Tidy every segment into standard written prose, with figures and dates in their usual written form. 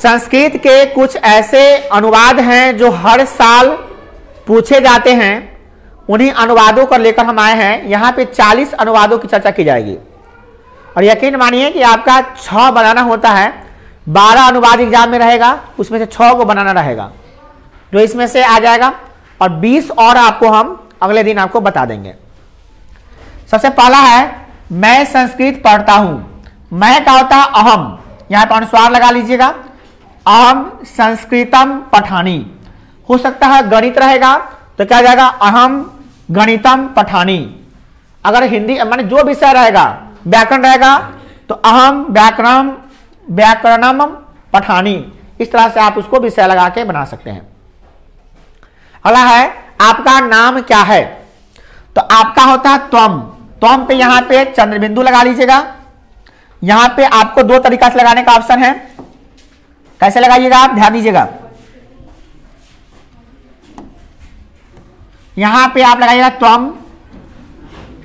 संस्कृत के कुछ ऐसे अनुवाद हैं जो हर साल पूछे जाते हैं, उन्हीं अनुवादों को लेकर हम आए हैं। यहाँ पे 40 अनुवादों की चर्चा की जाएगी और यकीन मानिए कि आपका 6 बनाना होता है। 12 अनुवाद एग्जाम में रहेगा, उसमें से 6 को बनाना रहेगा, जो इसमें से आ जाएगा, और 20 और आपको हम अगले दिन आपको बता देंगे। सबसे पहला है मैं संस्कृत पढ़ता हूं। मैं का होता है अहम, यहां पर अनुस्वार लगा लीजिएगा। अहम संस्कृतम पठानी। हो सकता है गणित रहेगा तो क्या जाएगा अहम गणितम पठानी। अगर हिंदी माने जो विषय रहेगा, व्याकरण रहेगा तो अहम व्याकरणम पठानी। इस तरह से आप उसको विषय लगा के बना सकते हैं। अगला है आपका नाम क्या है, तो आपका होता है त्वम। त्वम पे यहां पे चंद्र बिंदु लगा लीजिएगा। यहां पे आपको 2 तरीका से लगाने का ऑप्शन है, कैसे लगाइएगा आप ध्यान दीजिएगा। यहां पे आप लगाइएगा त्वम।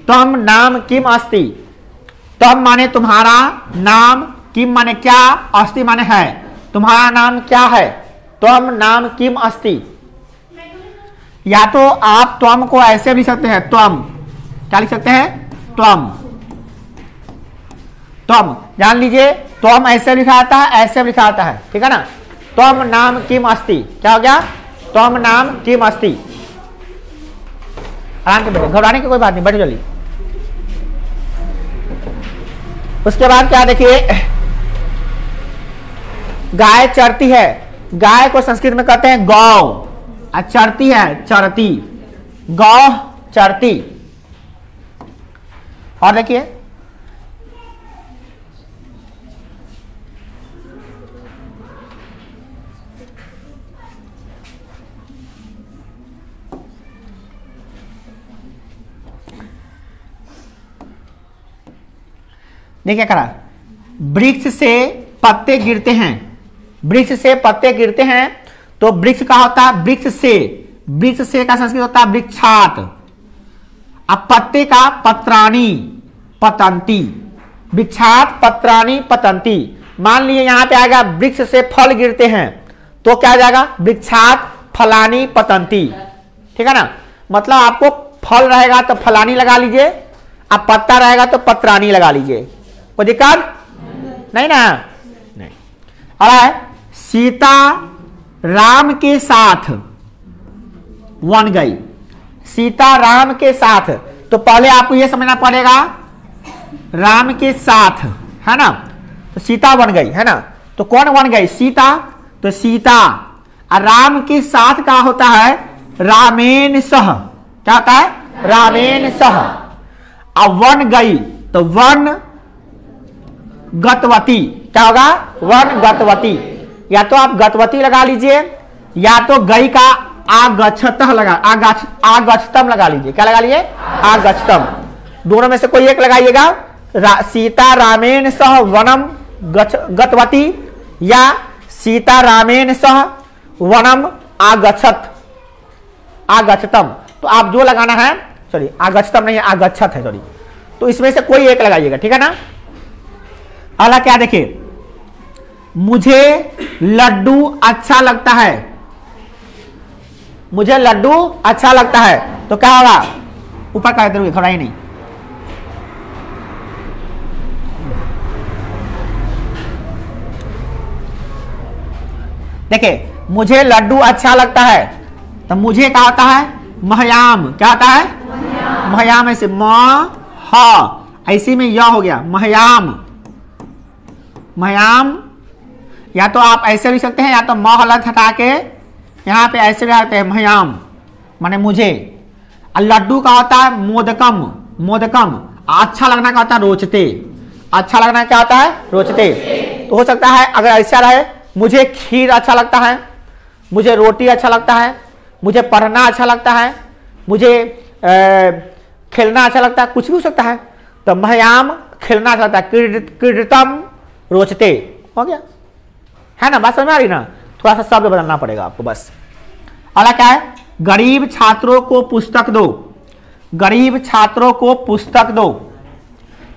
त्वम नाम किम अस्ति। त्वम माने तुम्हारा, नाम, किम माने क्या, अस्ति माने है, तुम्हारा नाम क्या है। त्वम नाम किम अस्ति। या तो आप त्वम को ऐसे लिख सकते हैं, त्वम क्या लिख सकते हैं, त्वम। त्वम जान लीजिए, त्वम ऐसे लिखा आता है, ऐसे लिखा आता है, ठीक है ना। त्वम नाम किम अस्ति, क्या हो गया, त्वम नाम किम अस्ति। आराम से बैठो, घबराने की कोई बात नहीं, बैठो जल्दी। उसके बाद क्या देखिए, गाय चरती है। गाय को संस्कृत में कहते हैं गौ, चरती है चरती, गौ चरती। और देखिए देखिए करा, वृक्ष से पत्ते गिरते हैं। वृक्ष से पत्ते गिरते हैं तो वृक्ष का होता है वृक्ष से। वृक्ष से का संस्कृत होता है वृक्षात। अब पत्ते का पत्राणी पतंती। वृक्षात पत्राणी पतंती। मान लीजिए यहां पे आएगा वृक्ष से फल गिरते हैं तो क्या आ जाएगा, वृक्षात फलानी पतंती, ठीक है ना। मतलब आपको फल रहेगा तो फलानी लगा लीजिए, अब पत्ता रहेगा तो पत्राणी लगा लीजिए, कोई दिक्कत नहीं ना। नहीं। और सीता राम के साथ वन गई। सीता राम के साथ, तो पहले आपको यह समझना पड़ेगा राम के साथ, है ना। तो सीता बन गई, है ना। तो कौन बन गई, सीता। तो सीता और राम के साथ का होता है रामेण सह। क्या होता है, रामेण सह। अब वन गई तो वन गतवती। क्या होगा, वन गतवती। या तो आप गतवती लगा लीजिए, या तो गई का आगच्छतः लगा, आगच्छतम लगा लीजिए। क्या लगा लिए, आगच्छतम। दोनों में से कोई एक लगाइएगा। सीता रामेण सह वनम गतवती, या सीता रामेण सह वनम आगच्छतम। तो आप जो लगाना है, सॉरी आगच्छतम नहीं है, आगच्छत है, सॉरी। तो इसमें से कोई एक लगाइएगा, ठीक है ना। अगला क्या देखिए, मुझे लड्डू अच्छा लगता है। मुझे लड्डू अच्छा लगता है तो क्या होगा, ऊपर का करोगे, खड़ा ही नहीं। देखिए मुझे लड्डू अच्छा लगता है तो मुझे क्या होता है, महयाम। क्या होता है, महयाम। ऐसे म ह, ऐसे में य हो गया, महयाम। महयाम, या तो आप ऐसे लिख सकते हैं, या तो म हलत हटा के यहाँ पे ऐसे भी आते हैं, महयाम माने मुझे। और लड्डू का होता है मोदकम। मोदकम अच्छा लगना का होता है रोचते। अच्छा लगना क्या होता है, रोचते। तो हो सकता है अगर ऐसा रहे, मुझे खीर अच्छा लगता है, मुझे रोटी अच्छा लगता है, मुझे पढ़ना अच्छा लगता है, मुझे खेलना अच्छा लगता है, कुछ भी हो सकता है। तो महयाम खेलना अच्छा लगता है, क्रीडतम रोचते। हो गया, है ना, बात समझ में आ रही ना। थोड़ा सा शब्द बदलना पड़ेगा आपको बस। अगला क्या है, गरीब छात्रों को पुस्तक दो। गरीब छात्रों को पुस्तक दो।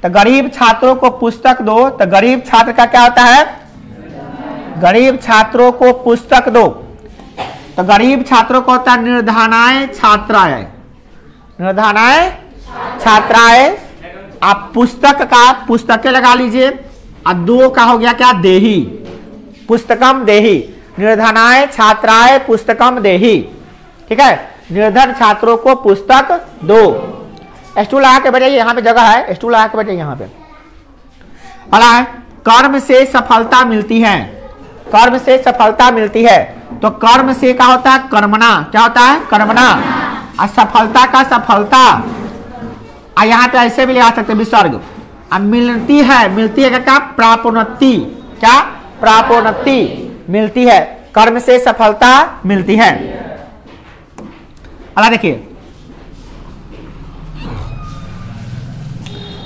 तो गरीब छात्रों को पुस्तक दो, तो गरीब छात्र का क्या होता है, गरीब छात्रों को पुस्तक दो। तो गरीब छात्रों को होता है निर्धनाय छात्राय, निर्धनाय छात्राय। आप पुस्तक का पुस्तकें लगा लीजिए, और दो का हो गया क्या, देही, पुस्तकम देही, निर्धनाय छात्राय पुस्तकम देही। ठीक है, निर्धन छात्रों को पुस्तक दो। स्टूल लगा के बैठिए, यहाँ पे जगह है, स्टूल लगा के बैठिए यहाँ पे। पढ़ा है, कर्म से सफलता मिलती है, कर्म से सफलता मिलती है। तो कर्म से क्या होता है, कर्मणा, क्या होता है, कर्मणा। और सफलता का सफलता, और यहाँ पे ऐसे भी लगा सकते विसर्ग। और मिलती है, मिलती है क्या, प्रापोन्नति, क्या, प्रापोन्नति मिलती है, कर्म से सफलता मिलती है। अला देखिए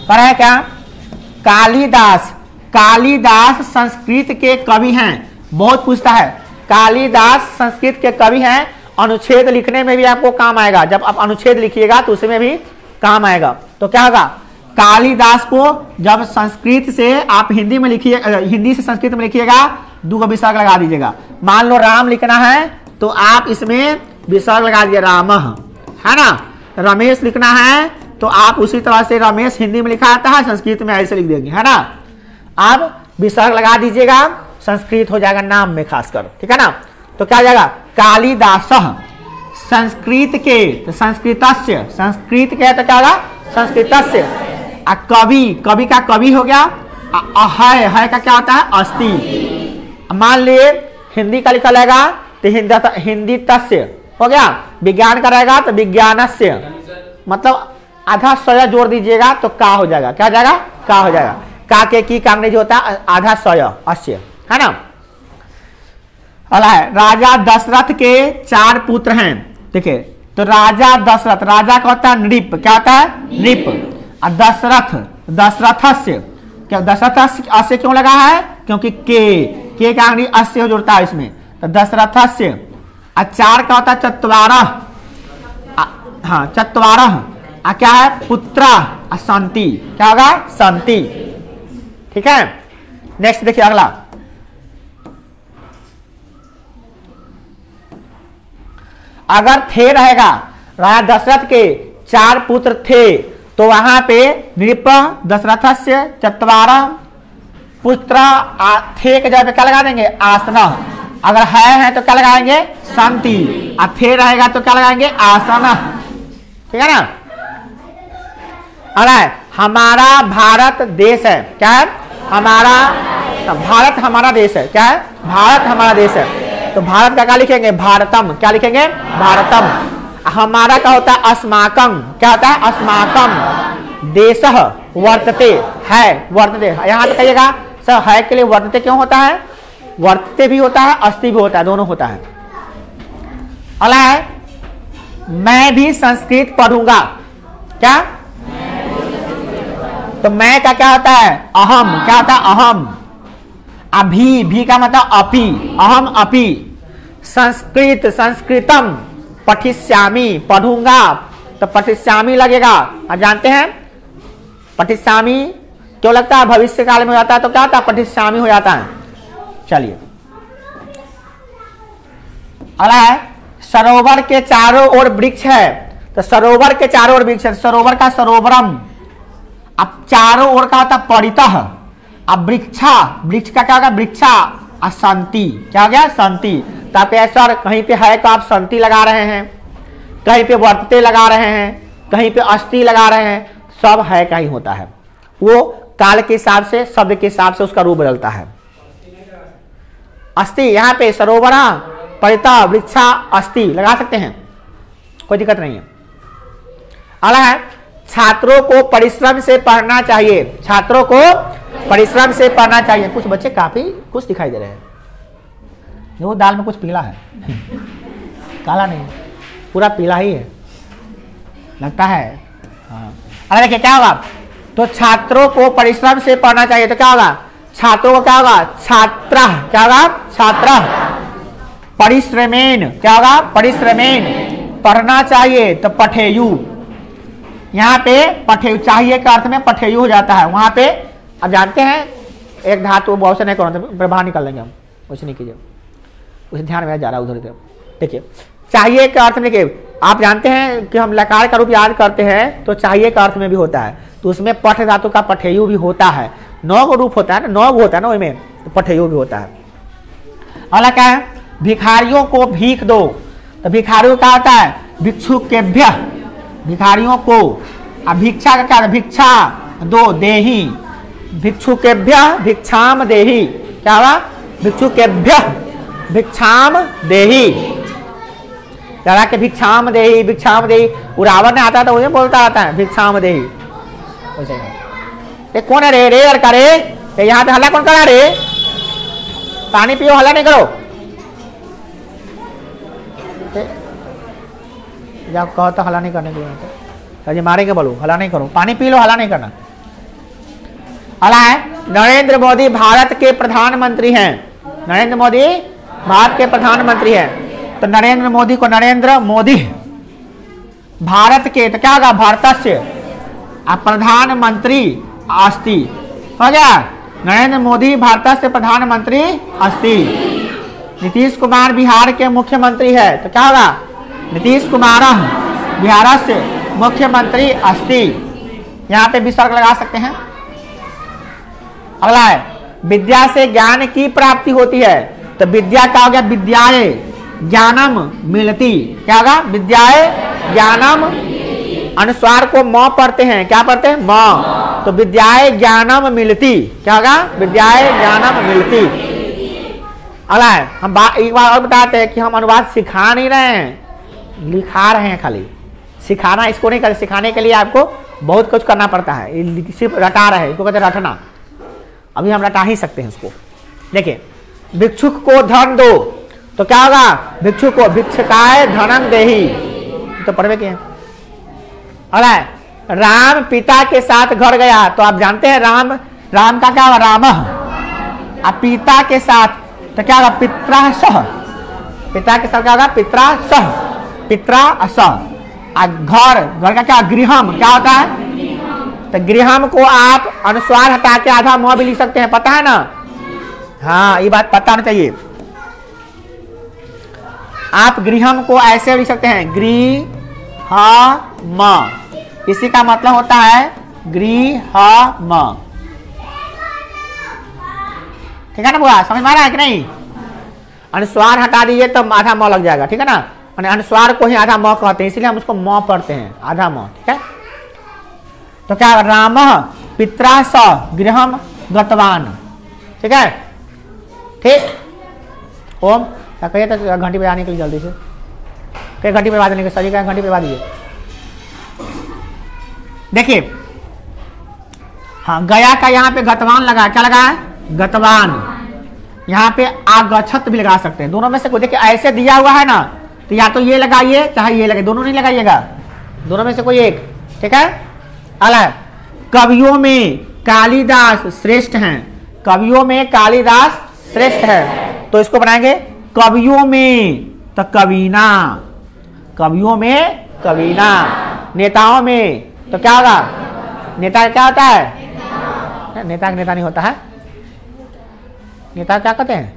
पर है क्या, कालिदास, कालिदास संस्कृत के कवि हैं। बहुत पूछता है, कालिदास संस्कृत के कवि हैं। अनुच्छेद लिखने में भी आपको काम आएगा, जब आप अनुच्छेद लिखिएगा तो उसमें भी काम आएगा। तो क्या होगा, कालिदास को जब संस्कृत से आप हिंदी में लिखिए, हिंदी से संस्कृत में लिखिएगा, दो का विसर्ग लगा दीजिएगा। मान लो राम लिखना है तो आप इसमें विसर्ग लगा दीजिए, राम, है ना। रमेश लिखना है तो आप उसी तरह से, रमेश हिंदी में लिखा आता है, संस्कृत में ऐसे लिख देंगे, है ना। आप विसर्ग लगा दीजिएगा, संस्कृत हो जाएगा नाम में खासकर, ठीक है ना। तो क्या हो जाएगा, कालिदास संस्कृत के, तो संस्कृतस्य, संस्कृत के तो क्या होगा, संस्कृतस्य। कवि, कवि का कवि हो गया। है का क्या होता है, अस्ति। मान लिए हिंदी का लिखा रहेगा तो हिंदी तस्य हो गया। विज्ञान का रहेगा तो विज्ञानस्य, मतलब आधा स्वय जोड़ दीजिएगा तो का हो जाएगा, क्या हो जाएगा, का हो जाएगा। का के की कांग्रेज होता है आधा स्वय अस्य, है ना। अला है, राजा दशरथ के 4 पुत्र हैं। देखिए तो राजा दशरथ, राजा का होता है नृप, क्या होता है, नृप। और दशरथ, दशरथस्य, क्या दशरथ अस्य क्यों लगा है, क्योंकि के कांग्रेज अस्य जोड़ता है इसमें, तो दशरथस्य। और 4 का होता है चत्वारः, हाँ चत्वारः। क्या है, पुत्रा, शांति, क्या होगा, शांति। ठीक है, नेक्स्ट देखिए अगला। अगर थे रहेगा, राजा दशरथ के 4 पुत्र थे तो वहां पे नृप दशरथस्य चत्वारः पुत्र, थे के जगह पे क्या लगा देंगे, आसन। अगर है तो क्या लगाएंगे, शांति। और थे रहेगा तो क्या लगाएंगे, आसन, ठीक है ना। अरे हमारा भारत देश है, क्या है, हमारा भारत हमारा देश है, क्या है, भारत हमारा देश है। तो भारत का क्या लिखेंगे, भारतम, क्या लिखेंगे, भारतम। हमारा क्या होता है, अस्माकम, क्या होता है, अस्माकम। देशः वर्तते, है, वर्तते। यहाँ पे कहिएगा सर है के लिए वर्तते क्यों होता है, वर्तते भी होता है, अस्ति भी होता है, दोनों होता है। अगला है, मैं भी संस्कृत पढ़ूंगा, क्या, तो मैं का क्या होता है, अहम, क्या होता है, अहम। अभी, भी का मतलब अपि, अहम अपि। संस्कृत, संस्कृतम, पठिष्यामि, पढ़ूंगा, तो पठिष्यामि लगेगा। आप जानते हैं पठिष्यामि क्यों लगता है, भविष्य काल में हो जाता है तो क्या होता है, पठिष्यामि हो जाता है। चलिए अगला है, सरोवर के चारों ओर वृक्ष है। तो सरोवर के चारों ओर वृक्ष है, सरोवर का सरोवरम। अब चारों ओर का होता परितः। अब वृक्षा, वृक्ष का क्या होगा, वृक्षा। शांति, क्या हो गया, शांति। तो आप ऐसा कहीं पे है तो आप शांति लगा रहे हैं, कहीं पे वर्तते लगा रहे हैं, कहीं पे अस्थि लगा रहे हैं, सब है का ही होता है। वो काल के हिसाब से, शब्द के हिसाब से उसका रूप बदलता है। अस्थि, यहाँ पे सरोवरा, परितः, वृक्षा, अस्थि लगा सकते हैं, कोई दिक्कत नहीं है। अगला है, छात्रों को परिश्रम से पढ़ना चाहिए, छात्रों को परिश्रम से पढ़ना चाहिए। कुछ बच्चे काफी कुछ दिखाई दे रहे हैं, वो दाल में कुछ पीला है, काला नहीं, पूरा पीला ही है लगता है। हाँ, अरे देखिए क्या होगा, तो छात्रों को परिश्रम से पढ़ना चाहिए, तो क्या होगा, छात्रों को क्या होगा, छात्र, क्या होगा, छात्र। परिश्रमेन, क्या होगा, परिश्रमेन, पढ़ना चाहिए तो पठेयु। यहाँ पे पठेयु चाहिए के अर्थ में पठेयु हो जाता है। वहां पे अब जानते हैं एक धातु बहुत से नहीं करो, बाहर निकाल लेंगे हम। कुछ नहीं कीजिए, उसे ध्यान में जा रहा है उधर उधर। देखिए चाहिए का अर्थ में देखिए, आप जानते हैं कि हम लकार का रूप याद करते हैं तो चाहिए का अर्थ में भी होता है, तो उसमें पठ धातु का पठेयु भी होता है, 9 रूप होता है ना, 9 होता है ना उसमें, तो पठेयु भी होता है। अगला क्या है, भिखारियों को भीख दो, तो भिखारियों का होता है भिक्षुकेभ्य, भिखारियों को। अब भिक्षा का क्या है, भिक्षा दो, देही, भिक्षुकेभ्य भिक्षाम देही, क्या हुआ, भिक्षुकेभ्य भिक्षाम देही, दादा के भिक्षाम देही, भिक्षाम देही, उरावर ने आता था उसे बोलता आता है भिक्षाम देही। कौन है रे, रे और का रे, यहाँ पे हल्ला कौन करा रे, पानी पियो, हल्ला नहीं करो, जब कहो तो हल्ला नहीं करने के लिए, मारेंगे बोलो, हल्ला नहीं करो, पानी पी लो, हल्ला नहीं करना। अला है नरेंद्र मोदी भारत के प्रधानमंत्री हैं, नरेंद्र मोदी भारत के प्रधानमंत्री हैं, तो नरेंद्र मोदी को नरेंद्र मोदी, भारत के तो क्या होगा, भारत से, अब प्रधानमंत्री अस्ति, हो गया, नरेंद्र मोदी भारत से प्रधानमंत्री अस्ति। नीतीश कुमार बिहार के मुख्यमंत्री है, तो क्या होगा, नीतीश कुमार बिहार से मुख्यमंत्री अस्ति, यहाँ पे विसर्ग लगा सकते हैं। अगला है विद्या से ज्ञान की प्राप्ति होती है, तो विद्या का हो गया विद्याए ज्ञानम मिलती, क्या होगा, विद्याए ज्ञानम, अनुस्वार को म पढ़ते हैं, क्या पढ़ते हैं, म, तो विद्याए ज्ञानम मिलती, क्या होगा, विद्याए ज्ञानम मिलती। अगला है हम एक बार और बताते हैं कि हम अनुवाद सिखा नहीं रहे हैं, लिखा रहे हैं खाली, सिखाना इसको नहीं कर, सिखाने के लिए आपको बहुत कुछ करना पड़ता है, सिर्फ रटा रहे हैं, इसको कहते हैं रटना, अभी हम रटा ही सकते हैं उसको। देखिए भिक्षुक को धन दो, तो क्या होगा, भिक्षु को भिक्षकाय धनम देही, तो पढ़वे के। अगला है राम पिता के साथ घर गया, तो आप जानते हैं राम, राम का क्या होगा, राम, अब पिता के साथ तो क्या होगा, पित्रा सह, पिता के साथ क्या होगा, पित्रा सह, पित्रा सह। घर, घर का क्या, गृहम, क्या होता है, तो गृहम को आप अनुस्वार हटा के आधा म भी लिख सकते हैं, पता है ना, हाँ ये बात पता होना चाहिए। आप गृहम को ऐसे लिख सकते हैं गृह म, इसी का मतलब होता है गृह म, ठीक है ना बुआ, समझ में आ रहा है कि नहीं, अनुस्वार हटा दीजिए तो आधा म लग जाएगा, ठीक है ना, अनुस्वार को ही आधा म कहते हैं, इसलिए हम उसको म पढ़ते हैं, आधा म, ठीक है। तो क्या, राम पित्रा स गृहम गतवान, ठीक है, ठीक। ओम क्या कहिए, तो घंटी बजाने के लिए जल्दी से, कई घंटी पे देने के सभी का घंटी पे बजा दीजिए। देखिए हाँ, गया का यहाँ पे गतवान लगा, क्या लगा है, गतवान, यहाँ पे आगछत भी लगा सकते हैं, दोनों में से कोई, देखिए ऐसे दिया हुआ है ना, तो या तो ये लगाइए चाहे ये लगाइए, दोनों नहीं लगाइएगा, दोनों में से कोई एक, ठीक है। अगला कवियों में कालिदास श्रेष्ठ हैं, कवियों में कालिदास श्रेष्ठ है, तो इसको बनाएंगे कवियों में, तो कवीना, कवियों में कवीना। नेताओं में तो क्या होगा, नेता क्या होता है, नेता नेता नहीं होता है, नेता क्या कहते हैं,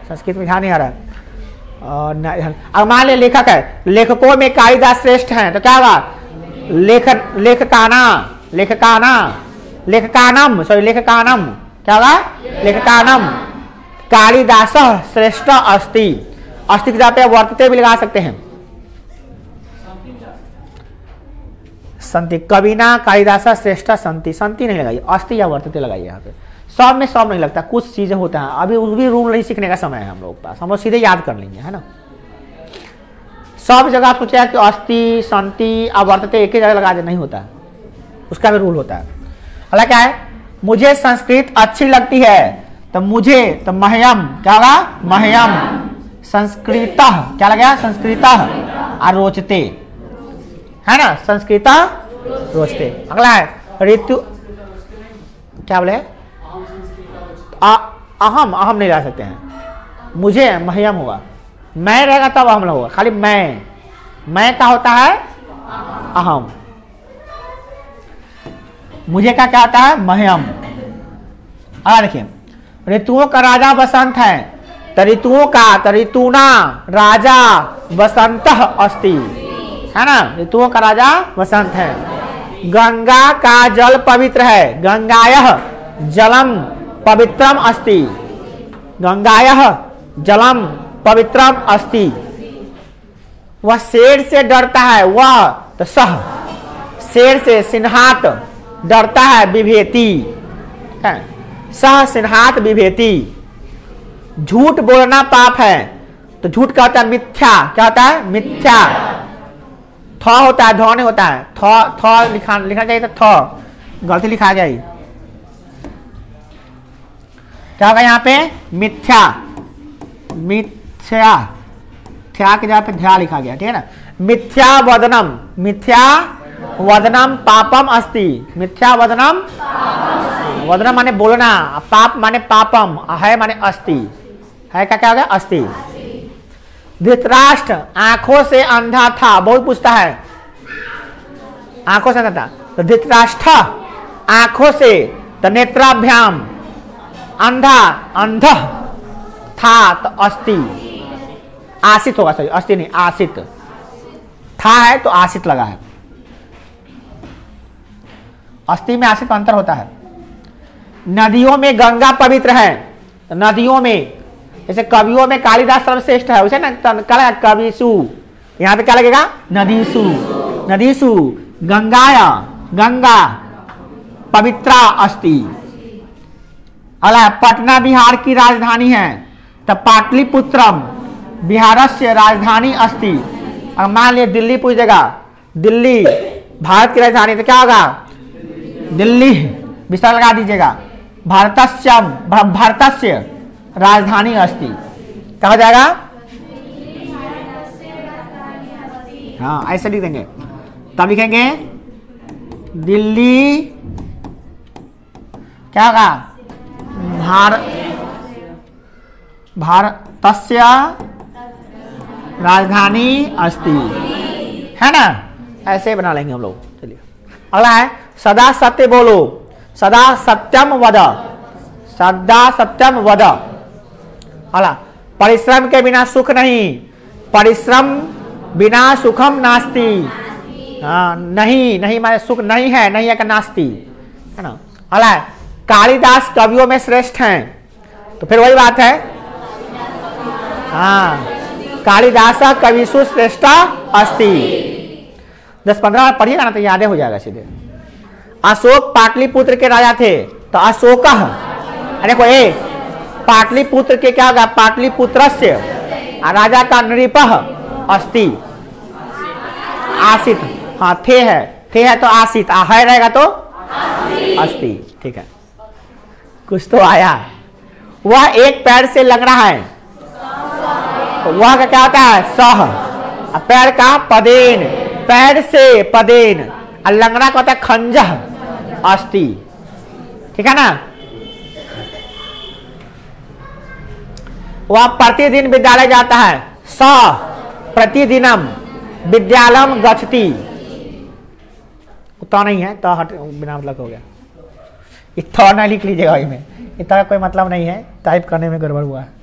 संस्कृत में ध्यान नहीं आ रहा है। अब मान लिया लेखक है, लेखकों में कालिदास श्रेष्ठ हैं, तो क्या होगा, लेखकाना, लेखकाना, लेखकानम, सॉरी लेखकानम, क्या होगा, लेखकानम, कालिदास श्रेष्ठ अस्ति, अस्ति की जगह पे वर्तते भी लगा सकते हैं, संति, कविना कालिदास श्रेष्ठ संति, संति नहीं लगाइए, अस्ति या वर्तते लगाइए, यहाँ पे सब में सब नहीं लगता, कुछ चीजें होते हैं, अभी भी रूल नहीं सीखने का समय है हम लोग के पास, हम लोग सीधे याद कर लेंगे, है ना। सब जगह सोचा कि अस्ति संति अवर्तते एक ही जगह लगा दे, नहीं होता है, उसका भी रूल होता है। अगला क्या है, मुझे संस्कृत अच्छी लगती है, तो मुझे, तो मह्यम, क्या होगा, मह्यम, संस्कृत क्या लगा, संस्कृत रोचते, है ना, संस्कृत रोचते। अगला है ऋतु, क्या बोले, अहम, अहम नहीं ला सकते हैं, मुझे मह्यम होगा, मैं रहेगा तब अहम होगा, खाली मैं का होता है अहम, मुझे क्या होता है मह्यम। देखिए ऋतुओं का राजा बसंत है, ऋतुओं का, ऋतूना राजा वसंत अस्ति, है ना, ऋतुओं का राजा वसंत है। गंगा का जल पवित्र है, गंगायः जलम पवित्रम अस्ति, गंगायः जलम पवित्रम अस्ति। वह शेर से डरता है, वह तो सह, शेर से सिन्हात डरता है, बिभेति, सह सिन्हात बिभेति। झूठ बोलना पाप है, तो झूठ क्या होता है, मिथ्या, क्या होता है, मिथ्या। थ होता है, ध नहीं होता है, थ लिखना चाहिए था, थ गलती लिखा गया। क्या होगा यहाँ पे, मिथ्या, मिथ्या, थ्या के जगह पे ध्या लिखा गया, ठीक है ना। मिथ्या वदनम, मिथ्या वदनम पापम अस्ति, मिथ्या वदनम, वदनम माने बोलना, पाप माने पापम, है माने अस्ति, है क्या हो गया, अस्ति। धृतराष्ट्र आंखों से अंधा था, बहुत पूछता है, आंखों से अंधा था, तो धृतराष्ट्र आंखों से, तो नेत्राभ्याम अंधा, अंध था, तो अस्ति, आसित होगा, सॉरी अस्ति नहीं, आसित, था है तो आसित लगा है। अस्ति में आसित अंतर होता है। नदियों में गंगा पवित्र है, तो नदियों में, जैसे कवियों में कालिदास सर्वश्रेष्ठ है, उसे ना क्या कविसु, यहाँ पे क्या लगेगा, नदीसु, नदीसु गंगाया, गंगा पवित्रा अस्ति। अला पटना बिहार की राजधानी है, तो पाटलिपुत्रम बिहारस्य राजधानी अस्ति। अब मान लिया दिल्ली पूछेगा, दिल्ली भारत की राजधानी, तो क्या होगा, दिल्ली विस्तार लगा दीजिएगा, भारतस्य राजधानी अस्ति, क्या हो जाएगा, हाँ ऐसे लिख देंगे। तब लिखेंगे दिल्ली, क्या होगा, भारतस्य राजधानी अस्ति, है ना, ऐसे बना लेंगे हम लोग। चलिए अगला है, सदा सत्य बोलो, सदा सत्यम वद, सदा सत्यम वद। अगला, परिश्रम के बिना सुख नहीं, परिश्रम बिना सुखम नास्ति, हाँ नहीं, नहीं माने सुख नहीं है, नहीं है का नास्ति, है ना। अगला, कालिदास कवियों में श्रेष्ठ हैं, तो फिर वही बात है, हाँ कालिदास कविषु श्रेष्ठ अस्ति। 10-15 पढ़िएगा ना तो याद हो जाएगा सीधे। अशोक पाटलिपुत्र के राजा थे, तो अशोक, देखो ए पाटलिपुत्र के क्या होगा, पाटलिपुत्रस्य, राजा का नृपः अस्ति, आसित, हाँ थे है तो आसित, है रहेगा तो अस्ति, ठीक है। कुछ तो आया। वह एक पैर से लंगड़ा है, तो वह का क्या होता है, सह, पैर का पदेन, पैर से पदेन, और लंगड़ा का होता है खंजह अस्ति, ठीक है ना। वह प्रतिदिन विद्यालय जाता है, स प्रतिदिनम विद्यालयम गच्छति, तो नहीं है, तो हट बिना मतलब हो गया, इतना ना लिख लीजिएगा, इसमें इतना कोई मतलब नहीं है, टाइप करने में गड़बड़ हुआ है।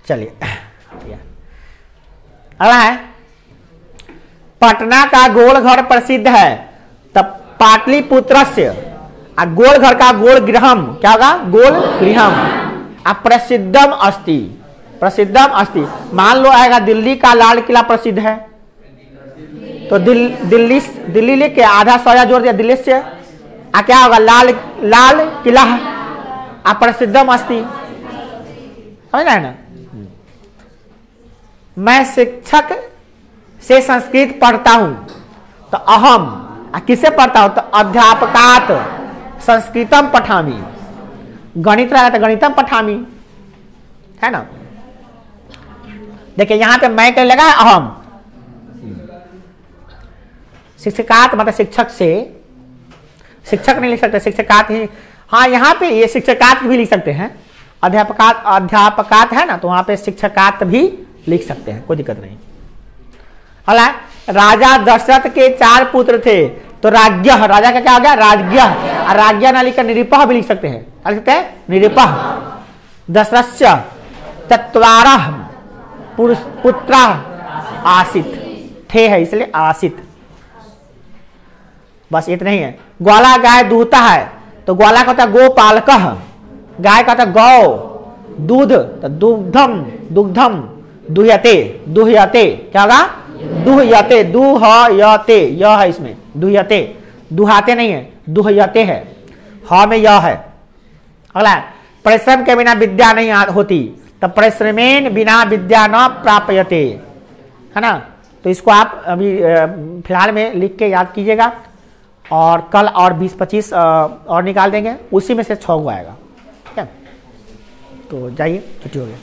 चलिए अगला है, पटना का गोलघर प्रसिद्ध है, तब पाटलिपुत्रस्य, गोलघर का गोल गृहम, क्या होगा, गोल गृहम, प्रसिद्धम अस्ति, प्रसिद्धम अस्ति। मान लो आएगा दिल्ली का लाल किला प्रसिद्ध है, तो दिल्ली लेके आधा सौजा जोड़ दिया, दिल्ली से क्या होगा, लाल किला प्रसिद्धम अस्ति, समझ रहे ना। मैं शिक्षक से संस्कृत पढ़ता हूं, तो अहम किससे पढ़ता हूं, तो अध्यापकात संस्कृतम पठामी, गणित रहेगा तो गणितम पठामी, है ना। देखिए यहां पे मैं क्या लगा, अहम, शिक्षकात मतलब शिक्षक से, शिक्षक नहीं लिख सकते, शिक्षकात ही, हाँ यहाँ पे ये शिक्षकात भी लिख सकते हैं, अध्यापकात है ना, तो वहां पे शिक्षकात भी लिख सकते हैं, कोई दिक्कत नहीं। अगला, राजा दशरथ के 4 पुत्र थे, तो राज्ञ, राजा का क्या हो गया? राज्ञ। और राज्ञ ना लिखकर निरुपः भी लिख सकते हैं। क्या लिख सकते हैं? निरुपः। दशरथस्य चत्वारः पुत्रा आसित, थे है इसलिए आसित। बस इतना ही है। ग्वाला गाय दूहता है, तो ग्वाला का होता है गोपालकः, गाय का होता है गौ, दूध तो दुग्धम, दुग्धम दुह्यते, दुह्यते क्या होगा? दुह्यते, दुह्यते, यह है इसमें, दुह्यते, दुहाते नहीं है, दुह्यते है, ह में यह है। अगला, परिश्रम के बिना विद्या नहीं होती, तब परिश्रमेन बिना विद्या न प्राप्यते, है ना। तो इसको आप अभी फिलहाल में लिख के याद कीजिएगा, और कल और 20-25 और निकाल देंगे, उसी में से 6 को आएगा। ठीक है, तो जाइए, छुट्टी हो गई।